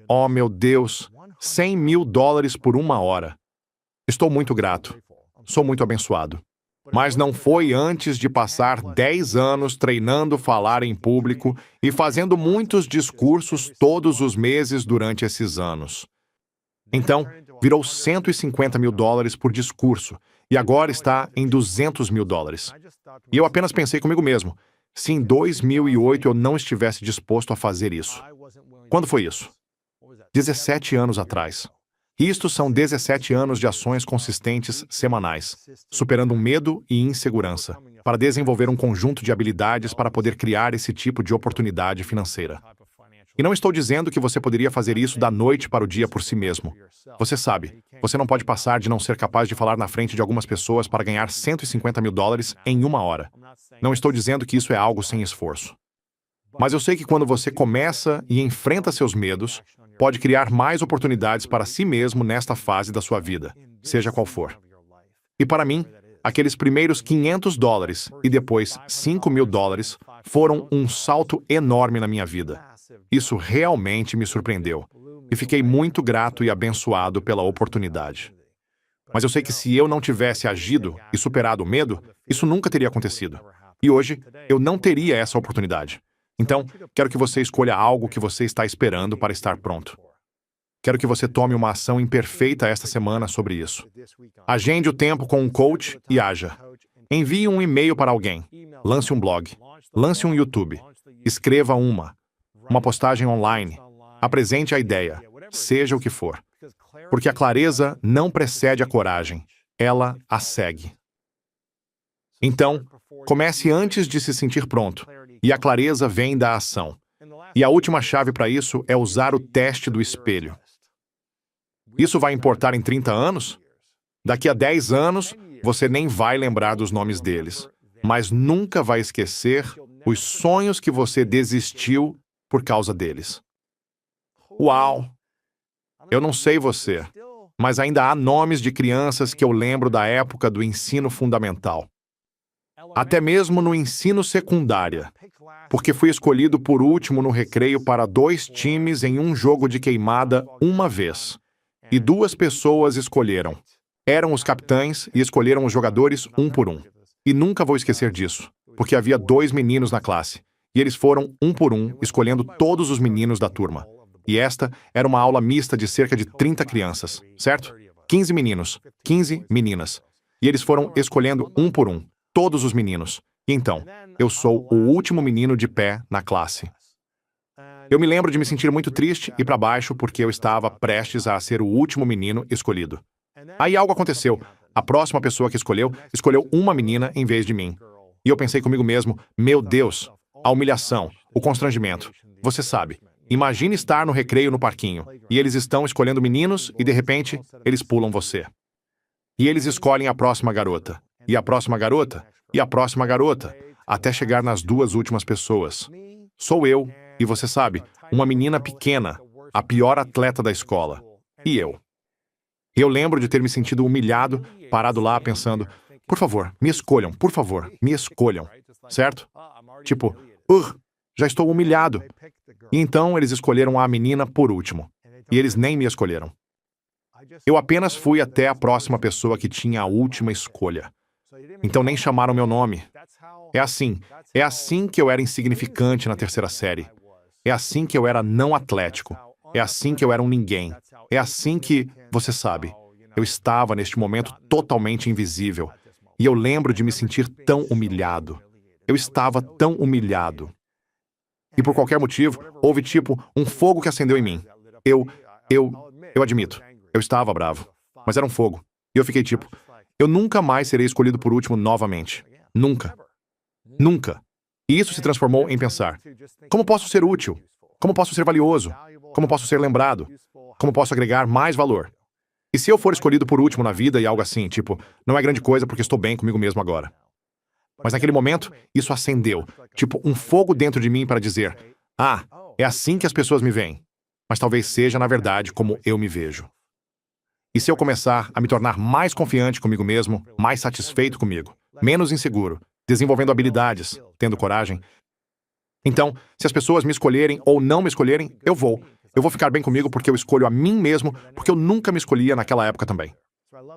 oh meu Deus, $100.000 por 1 hora. Estou muito grato. Sou muito abençoado. Mas não foi antes de passar 10 anos treinando falar em público e fazendo muitos discursos todos os meses durante esses anos. Então, virou $150.000 por discurso e agora está em $200.000. E eu apenas pensei comigo mesmo, se em 2008 eu não estivesse disposto a fazer isso. Quando foi isso? 17 anos atrás. Isto são 17 anos de ações consistentes semanais, superando medo e insegurança, para desenvolver um conjunto de habilidades para poder criar esse tipo de oportunidade financeira. E não estou dizendo que você poderia fazer isso da noite para o dia por si mesmo. Você sabe, você não pode passar de não ser capaz de falar na frente de algumas pessoas para ganhar $150.000 em 1 hora. Não estou dizendo que isso é algo sem esforço. Mas eu sei que quando você começa e enfrenta seus medos, pode criar mais oportunidades para si mesmo nesta fase da sua vida, seja qual for. E para mim, aqueles primeiros $500 e depois $5.000 foram um salto enorme na minha vida. Isso realmente me surpreendeu. E fiquei muito grato e abençoado pela oportunidade. Mas eu sei que se eu não tivesse agido e superado o medo, isso nunca teria acontecido. E hoje, eu não teria essa oportunidade. Então, quero que você escolha algo que você está esperando para estar pronto. Quero que você tome uma ação imperfeita esta semana sobre isso. Agende o tempo com um coach e haja. Envie um e-mail para alguém. Lance um blog. Lance um YouTube. Escreva uma postagem online. Apresente a ideia, seja o que for. Porque a clareza não precede a coragem, ela a segue. Então, comece antes de se sentir pronto, e a clareza vem da ação. E a última chave para isso é usar o teste do espelho. Isso vai importar em 30 anos? Daqui a 10 anos, você nem vai lembrar dos nomes deles, mas nunca vai esquecer os sonhos que você desistiu por causa deles. Uau! Eu não sei você, mas ainda há nomes de crianças que eu lembro da época do ensino fundamental. Até mesmo no ensino secundária, porque fui escolhido por último no recreio para 2 times em um jogo de queimada uma vez. E 2 pessoas escolheram. Eram os capitães e escolheram os jogadores um por um. E nunca vou esquecer disso, porque havia 2 meninos na classe. E eles foram um por um, escolhendo todos os meninos da turma. E esta era uma aula mista de cerca de 30 crianças, certo? 15 meninos, 15 meninas. E eles foram escolhendo um por um, todos os meninos. E então, eu sou o último menino de pé na classe. Eu me lembro de me sentir muito triste e para baixo porque eu estava prestes a ser o último menino escolhido. Aí algo aconteceu. A próxima pessoa que escolheu uma menina em vez de mim. E eu pensei comigo mesmo, meu Deus, a humilhação, o constrangimento. Você sabe, imagine estar no recreio no parquinho, e eles estão escolhendo meninos e de repente, eles pulam você. E eles escolhem a próxima garota, e a próxima garota, e a próxima garota, até chegar nas 2 últimas pessoas. Sou eu, e você sabe, uma menina pequena, a pior atleta da escola. E eu. Eu lembro de ter me sentido humilhado, parado lá pensando, por favor, me escolham, por favor, me escolham. Certo? Tipo, já estou humilhado. E então eles escolheram a menina por último. E eles nem me escolheram. Eu apenas fui até a próxima pessoa que tinha a última escolha. Então nem chamaram meu nome. É assim que eu era insignificante na 3ª série. É assim que eu era não atlético. É assim que eu era um ninguém. É assim que, você sabe, eu estava neste momento totalmente invisível. E eu lembro de me sentir tão humilhado. Eu estava tão humilhado. E por qualquer motivo, houve tipo um fogo que acendeu em mim. Eu admito, eu estava bravo. Mas era um fogo. E eu fiquei tipo, eu nunca mais serei escolhido por último novamente. Nunca. Nunca. E isso se transformou em pensar, como posso ser útil? Como posso ser valioso? Como posso ser lembrado? Como posso agregar mais valor? E se eu for escolhido por último na vida e algo assim, tipo, não é grande coisa porque estou bem comigo mesmo agora. Mas naquele momento, isso acendeu, tipo um fogo dentro de mim para dizer, é assim que as pessoas me veem. Mas talvez seja, na verdade, como eu me vejo. E se eu começar a me tornar mais confiante comigo mesmo, mais satisfeito comigo, menos inseguro, desenvolvendo habilidades, tendo coragem. Então, se as pessoas me escolherem ou não me escolherem, eu vou. Eu vou ficar bem comigo porque eu escolho a mim mesmo, porque eu nunca me escolhia naquela época também.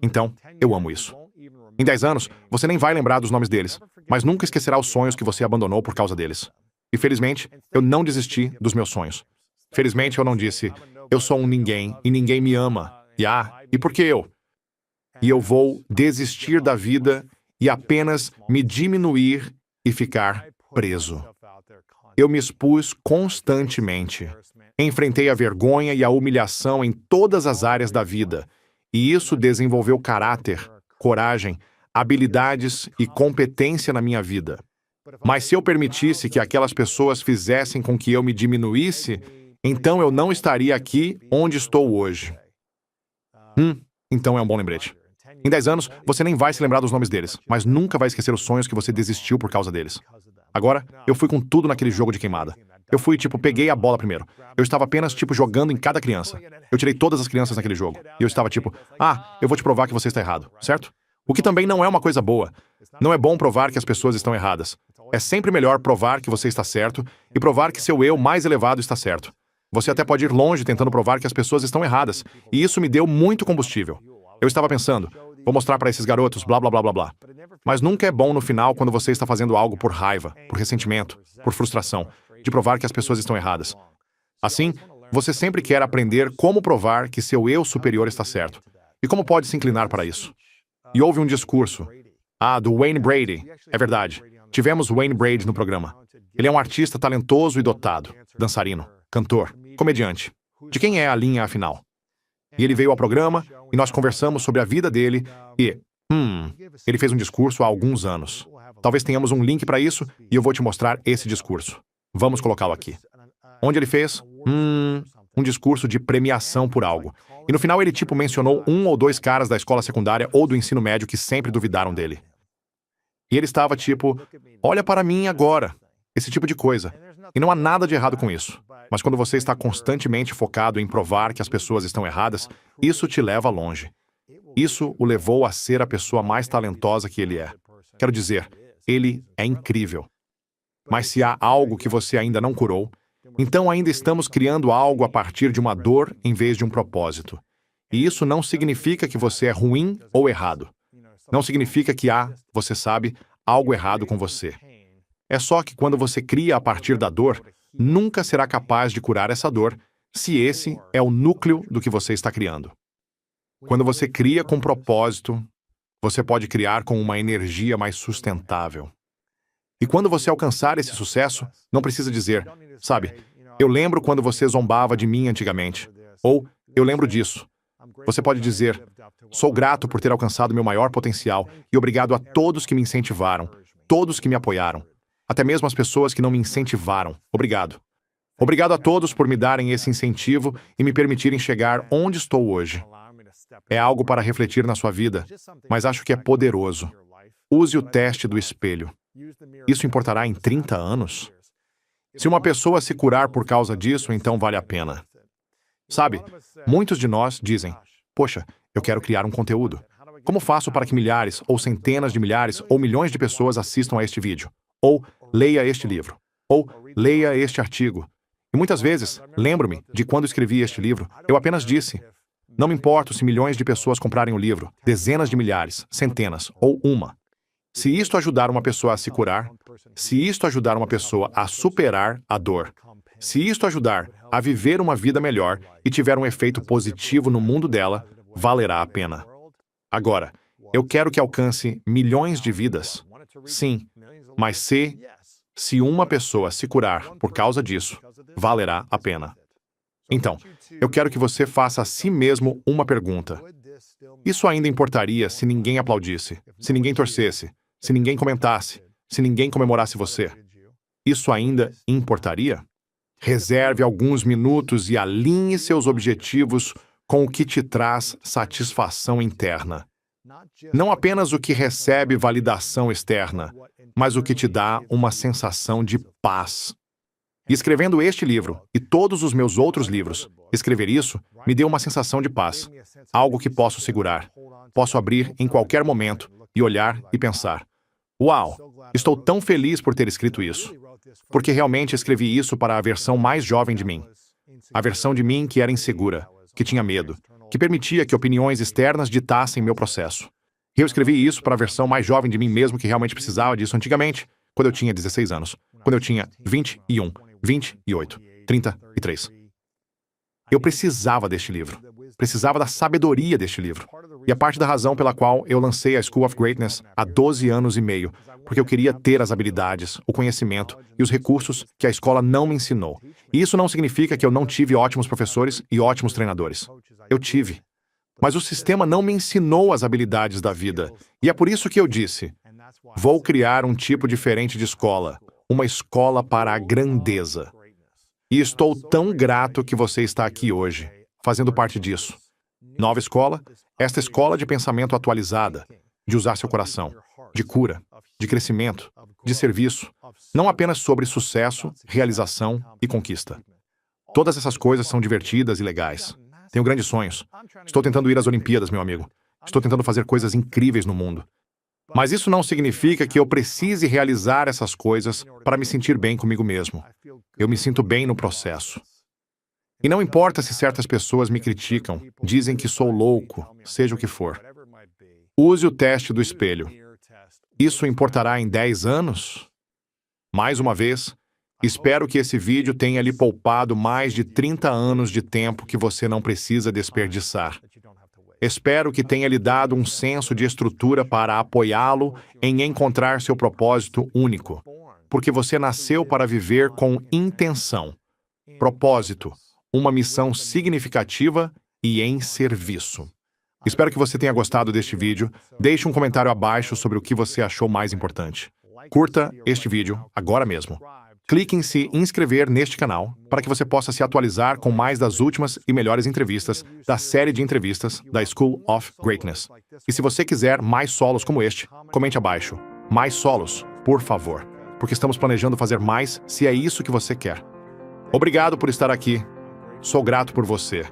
Então, eu amo isso. Em 10 anos, você nem vai lembrar dos nomes deles, mas nunca esquecerá os sonhos que você abandonou por causa deles. E felizmente, eu não desisti dos meus sonhos. Felizmente, eu não disse, eu sou um ninguém e ninguém me ama. E por que eu? E eu vou desistir da vida e apenas me diminuir e ficar preso. Eu me expus constantemente. Enfrentei a vergonha e a humilhação em todas as áreas da vida, e isso desenvolveu caráter, coragem, habilidades e competência na minha vida. Mas se eu permitisse que aquelas pessoas fizessem com que eu me diminuísse, então eu não estaria aqui onde estou hoje. Então é um bom lembrete. Em 10 anos, você nem vai se lembrar dos nomes deles, mas nunca vai esquecer os sonhos que você desistiu por causa deles. Agora, eu fui com tudo naquele jogo de queimada. Eu fui, peguei a bola primeiro. Eu estava apenas, jogando em cada criança. Eu tirei todas as crianças naquele jogo. E eu estava eu vou te provar que você está errado, certo? O que também não é uma coisa boa. Não é bom provar que as pessoas estão erradas. É sempre melhor provar que você está certo e provar que seu eu mais elevado está certo. Você até pode ir longe tentando provar que as pessoas estão erradas. E isso me deu muito combustível. Eu estava pensando, vou mostrar para esses garotos, blá, blá, blá, blá, blá. Mas nunca é bom no final quando você está fazendo algo por raiva, por ressentimento, por frustração, de provar que as pessoas estão erradas. Assim, você sempre quer aprender como provar que seu eu superior está certo. E como pode se inclinar para isso? E houve um discurso. Do Wayne Brady. É verdade. Tivemos Wayne Brady no programa. Ele é um artista talentoso e dotado. Dançarino, cantor, comediante. De quem é a linha afinal? E ele veio ao programa e nós conversamos sobre a vida dele e... ele fez um discurso há alguns anos. Talvez tenhamos um link para isso e eu vou te mostrar esse discurso. Vamos colocá-lo aqui. Onde ele fez? Um discurso de premiação por algo. E no final ele mencionou 1 ou 2 caras da escola secundária ou do ensino médio que sempre duvidaram dele. E ele estava olha para mim agora. Esse tipo de coisa. E não há nada de errado com isso. Mas quando você está constantemente focado em provar que as pessoas estão erradas, isso te leva longe. Isso o levou a ser a pessoa mais talentosa que ele é. Quero dizer, ele é incrível. Mas se há algo que você ainda não curou, então ainda estamos criando algo a partir de uma dor em vez de um propósito. E isso não significa que você é ruim ou errado. Não significa que há, você sabe, algo errado com você. É só que quando você cria a partir da dor, nunca será capaz de curar essa dor se esse é o núcleo do que você está criando. Quando você cria com propósito, você pode criar com uma energia mais sustentável. E quando você alcançar esse sucesso, não precisa dizer, eu lembro quando você zombava de mim antigamente. Ou, eu lembro disso. Você pode dizer, sou grato por ter alcançado meu maior potencial e obrigado a todos que me incentivaram, todos que me apoiaram, até mesmo as pessoas que não me incentivaram. Obrigado. Obrigado a todos por me darem esse incentivo e me permitirem chegar onde estou hoje. É algo para refletir na sua vida, mas acho que é poderoso. Use o teste do espelho. Isso importará em 30 anos? Se uma pessoa se curar por causa disso, então vale a pena. Muitos de nós dizem, poxa, eu quero criar um conteúdo. Como faço para que milhares, ou centenas de milhares, ou milhões de pessoas assistam a este vídeo? Ou leia este livro? Ou leia este artigo? E muitas vezes, lembro-me de quando escrevi este livro, eu apenas disse, não me importo se milhões de pessoas comprarem o livro, dezenas de milhares, centenas, ou uma. Se isto ajudar uma pessoa a se curar, se isto ajudar uma pessoa a superar a dor, se isto ajudar a viver uma vida melhor e tiver um efeito positivo no mundo dela, valerá a pena. Agora, eu quero que alcance milhões de vidas. Sim, mas se uma pessoa se curar por causa disso, valerá a pena. Então, eu quero que você faça a si mesmo uma pergunta. Isso ainda importaria se ninguém aplaudisse, se ninguém torcesse, se ninguém comentasse, se ninguém comemorasse você? Isso ainda importaria? Reserve alguns minutos e alinhe seus objetivos com o que te traz satisfação interna. Não apenas o que recebe validação externa, mas o que te dá uma sensação de paz. E escrevendo este livro e todos os meus outros livros, escrever isso me deu uma sensação de paz, algo que posso segurar, posso abrir em qualquer momento e olhar e pensar, Uau! Estou tão feliz por ter escrito isso. Porque realmente escrevi isso para a versão mais jovem de mim. A versão de mim que era insegura, que tinha medo, que permitia que opiniões externas ditassem meu processo. E eu escrevi isso para a versão mais jovem de mim mesmo que realmente precisava disso antigamente, quando eu tinha 16 anos, quando eu tinha 21, 28, 33. Eu precisava deste livro. Precisava da sabedoria deste livro. E a parte da razão pela qual eu lancei a School of Greatness há 12 anos e meio, porque eu queria ter as habilidades, o conhecimento e os recursos que a escola não me ensinou. E isso não significa que eu não tive ótimos professores e ótimos treinadores. Eu tive. Mas o sistema não me ensinou as habilidades da vida. E é por isso que eu disse: vou criar um tipo diferente de escola, uma escola para a grandeza. E estou tão grato que você está aqui hoje, fazendo parte disso. Nova escola, esta escola de pensamento atualizada, de usar seu coração, de cura, de crescimento, de serviço, não apenas sobre sucesso, realização e conquista. Todas essas coisas são divertidas e legais. Tenho grandes sonhos. Estou tentando ir às Olimpíadas, meu amigo. Estou tentando fazer coisas incríveis no mundo. Mas isso não significa que eu precise realizar essas coisas para me sentir bem comigo mesmo. Eu me sinto bem no processo. E não importa se certas pessoas me criticam, dizem que sou louco, seja o que for. Use o teste do espelho. Isso importará em 10 anos? Mais uma vez, espero que esse vídeo tenha lhe poupado mais de 30 anos de tempo que você não precisa desperdiçar. Espero que tenha lhe dado um senso de estrutura para apoiá-lo em encontrar seu propósito único, porque você nasceu para viver com intenção, propósito, uma missão significativa e em serviço. Espero que você tenha gostado deste vídeo. Deixe um comentário abaixo sobre o que você achou mais importante. Curta este vídeo agora mesmo. Clique em se inscrever neste canal para que você possa se atualizar com mais das últimas e melhores entrevistas da série de entrevistas da School of Greatness. E se você quiser mais solos como este, comente abaixo. Mais solos, por favor, porque estamos planejando fazer mais se é isso que você quer. Obrigado por estar aqui. Sou grato por você.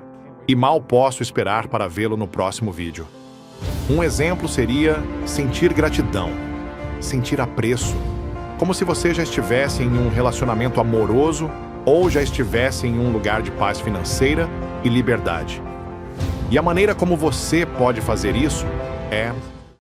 E mal posso esperar para vê-lo no próximo vídeo. Um exemplo seria sentir gratidão, sentir apreço, como se você já estivesse em um relacionamento amoroso ou já estivesse em um lugar de paz financeira e liberdade. E a maneira como você pode fazer isso é